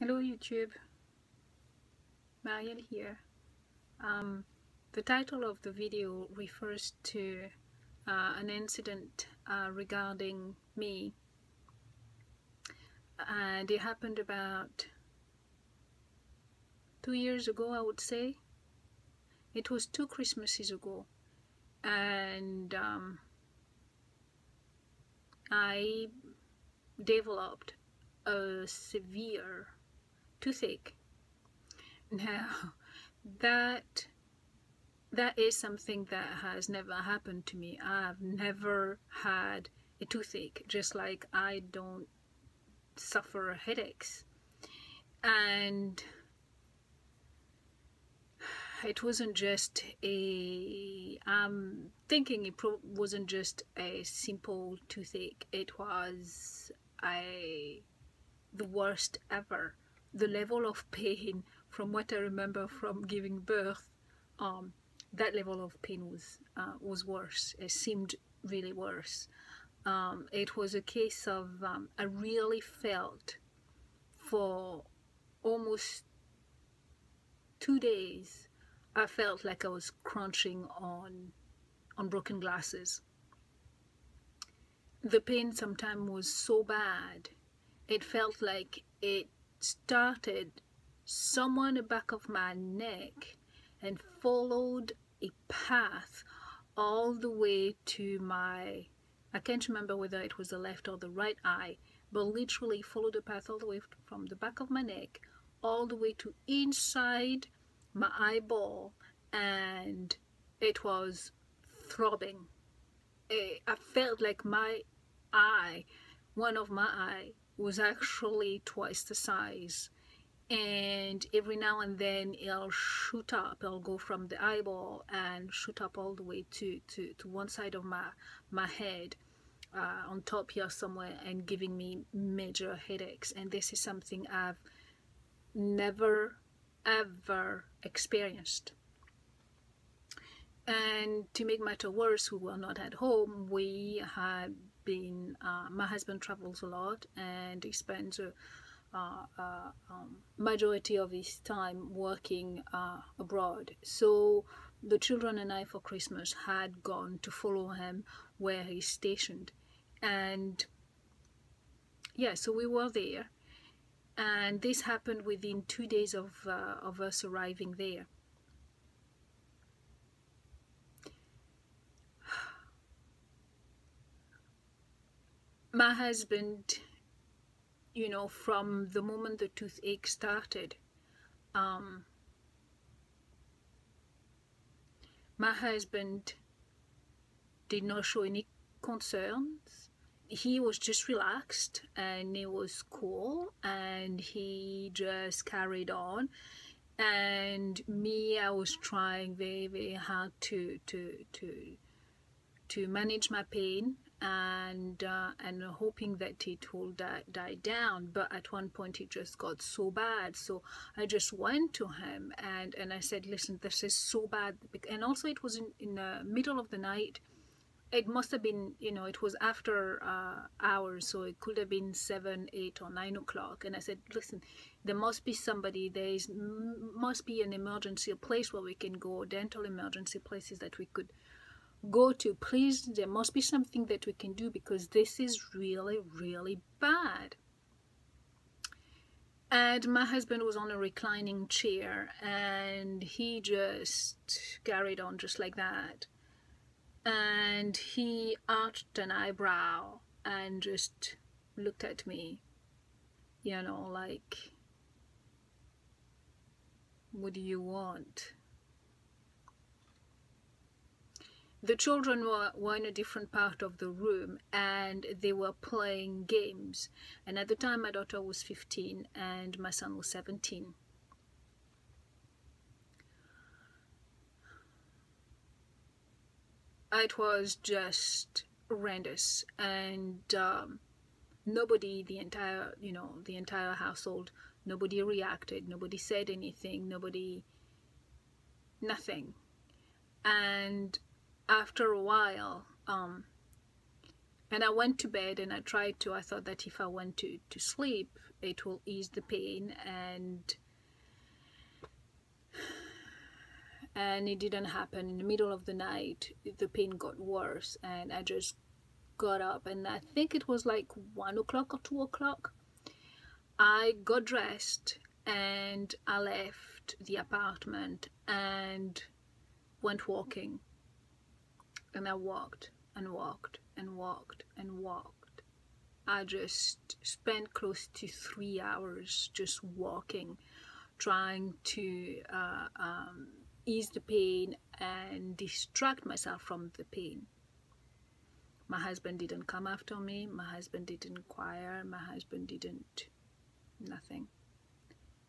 Hello YouTube, Marielle here. The title of the video refers to an incident regarding me, and it happened about 2 years ago, I would say. It was 2 Christmases ago, and I developed a severe toothache. Now, that is something that has never happened to me. I've never had a toothache, just like I don't suffer headaches. And it wasn't just I'm thinking it wasn't just a simple toothache. It was the worst ever. The level of pain, from what I remember from giving birth, that level of pain was worse. It seemed really worse. It was a case of I really felt for almost 2 days. I felt like I was crunching on broken glasses. The pain sometimes was so bad. It felt like it started somewhere in the back of my neck and followed a path all the way to my, I can't remember whether it was the left or the right eye, but literally followed the path all the way from the back of my neck all the way to inside my eyeball, and it was throbbing. I felt like my eye, one of my eye, was actually twice the size, and every now and then it'll shoot up. It'll go from the eyeball and shoot up all the way to one side of my head, on top here somewhere, and giving me major headaches. And this is something I've never ever experienced. And to make matter worse, we were not at home. We had been, my husband travels a lot, and he spends a majority of his time working abroad. So the children and I for Christmas had gone to follow him where he's stationed. And yeah, so we were there, and this happened within 2 days of us arriving there. My husband, you know, from the moment the toothache started, my husband did not show any concerns. He was just relaxed, and he was cool, and he just carried on. And me, I was trying very, very hard to manage my pain, and hoping that it will die down. But at one point it just got so bad, so I just went to him and I said, listen, this is so bad. And also it was in the middle of the night. It must have been, you know, it was after hours, so it could have been 7, 8 or 9 o'clock. And I said, listen, there must be somebody, must be an emergency, a place where we can go, dental emergency places that we could go to. Please, there must be something that we can do, because this is really, really bad. And my husband was on a reclining chair, and he just carried on just like that. And he arched an eyebrow and just looked at me, you know, like, what do you want? The children were in a different part of the room, and they were playing games. And at the time, my daughter was 15 and my son was 17. It was just horrendous, and nobody, the entire household, nobody reacted, nobody said anything, nothing. And after a while, and I went to bed, and I thought that if I went to sleep, it will ease the pain, and it didn't happen. In the middle of the night, the pain got worse, and I just got up, and I think it was like 1 o'clock or 2 o'clock. I got dressed and I left the apartment and went walking, and I walked and walked and walked and walked. I just spent close to 3 hours just walking, trying to ease the pain and distract myself from the pain. My husband didn't come after me, my husband didn't inquire, my husband didn't, nothing.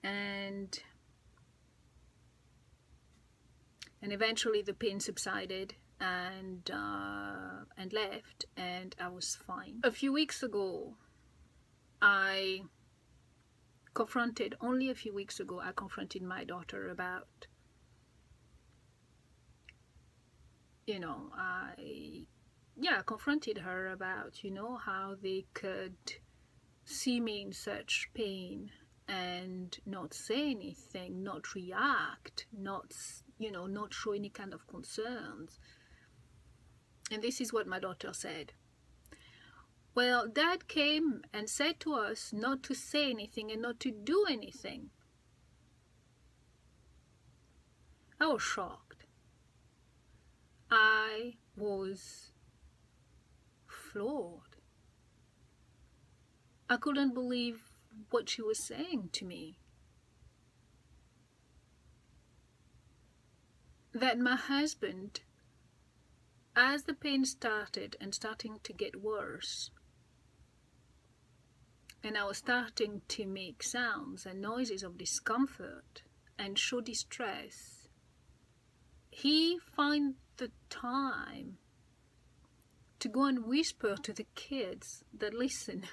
And eventually the pain subsided and left, and I was fine. A few weeks ago, only a few weeks ago, I confronted my daughter about, I confronted her about, how they could see me in such pain and not say anything, not react, not show any kind of concerns. And this is what my daughter said. Well, Dad came and said to us not to say anything and not to do anything. I was shocked. I was floored. I couldn't believe what she was saying to me. That my husband, as the pain started and starting to get worse, and I was starting to make sounds and noises of discomfort and show distress, he found the time to go and whisper to the kids that, listen,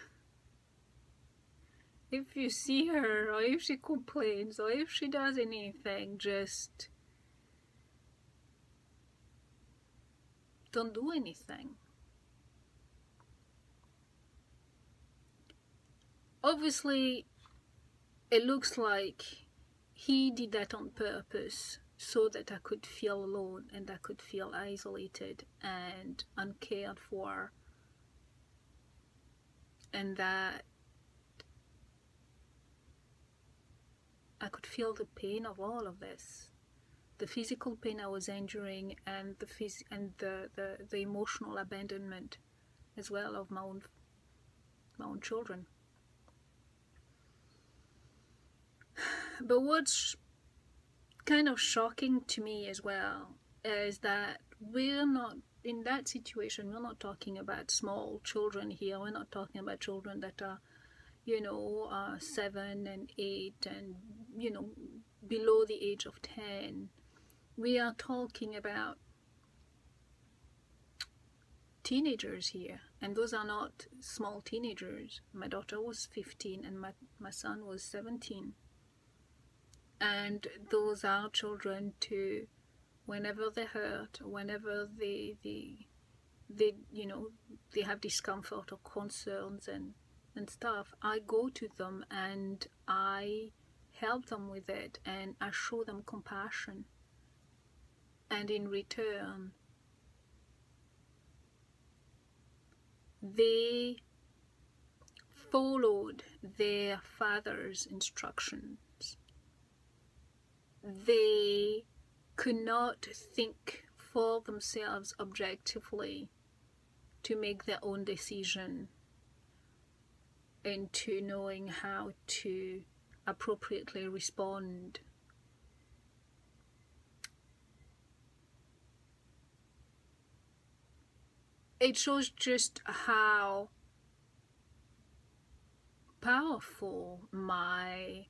if you see her, or if she complains, or if she does anything, just don't do anything. Obviously, it looks like he did that on purpose so that I could feel alone and I could feel isolated and uncared for, and that I could feel the pain of all of this, the physical pain I was enduring, and the emotional abandonment as well of my own children. But what's kind of shocking to me as well is that we're not in that situation. We're not talking about small children here. We're not talking about children that are 7 and 8 and below the age of 10. We are talking about teenagers here, and those are not small teenagers. My daughter was 15 and my son was 17, and those are children to, whenever they hurt, whenever they have discomfort or concerns and stuff, I go to them and I help them with it, and I show them compassion. And in return, they followed their father's instructions. They could not think for themselves objectively to make their own decision into knowing how to appropriately respond. It shows just how powerful my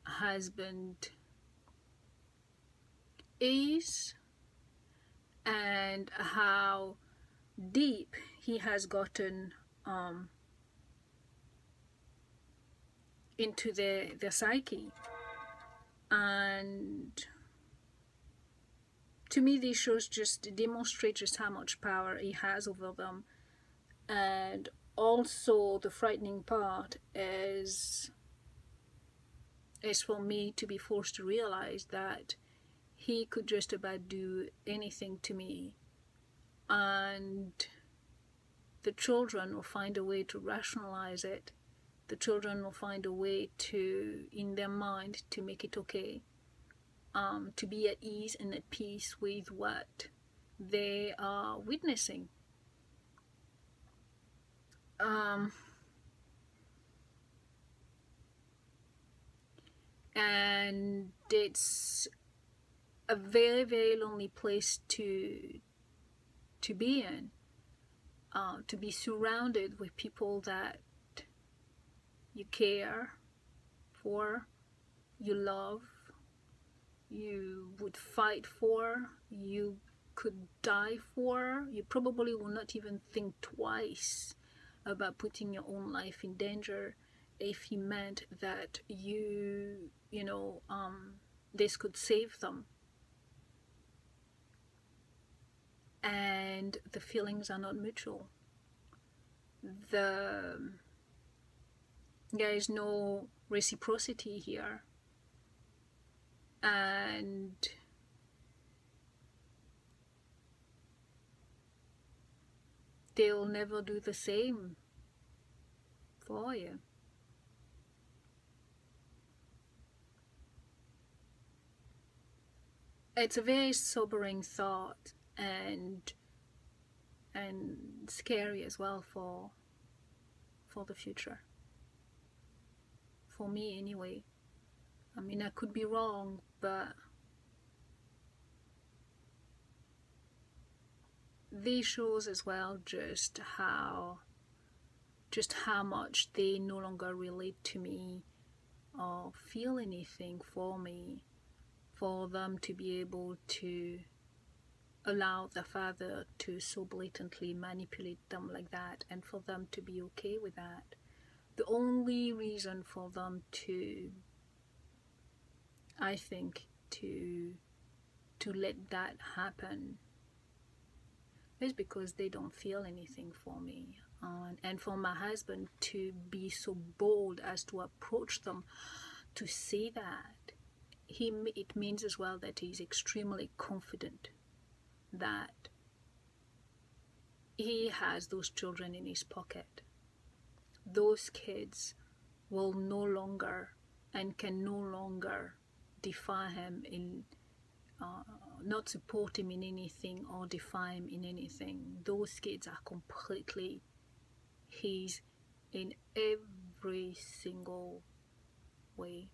husband is and how deep he has gotten into their psyche. And to me, these shows just demonstrate just how much power he has over them, and also the frightening part is for me to be forced to realize that he could just about do anything to me, and the children will find a way to rationalize it. The children will find a way to, in their mind, to make it okay, to be at ease and at peace with what they are witnessing. And it's a very, very lonely place to be in, to be surrounded with people that you care for, you love, you would fight for, you could die for. You probably will not even think twice about putting your own life in danger if he meant that this could save them. And the feelings are not mutual. There is no reciprocity here, and they'll never do the same for you. It's a very sobering thought, and scary as well for the future. For me anyway. I mean, I could be wrong, but this shows as well just how much they no longer relate to me or feel anything for me, for them to be able to allow the father to so blatantly manipulate them like that, and for them to be okay with that. The only reason for them to, I think, to let that happen is because they don't feel anything for me. And for my husband to be so bold as to approach them, to say that, it means as well that he's extremely confident that he has those children in his pocket. Those kids will no longer and can no longer defy him in not support him in anything or defy him in anything. Those kids are completely his in every single way.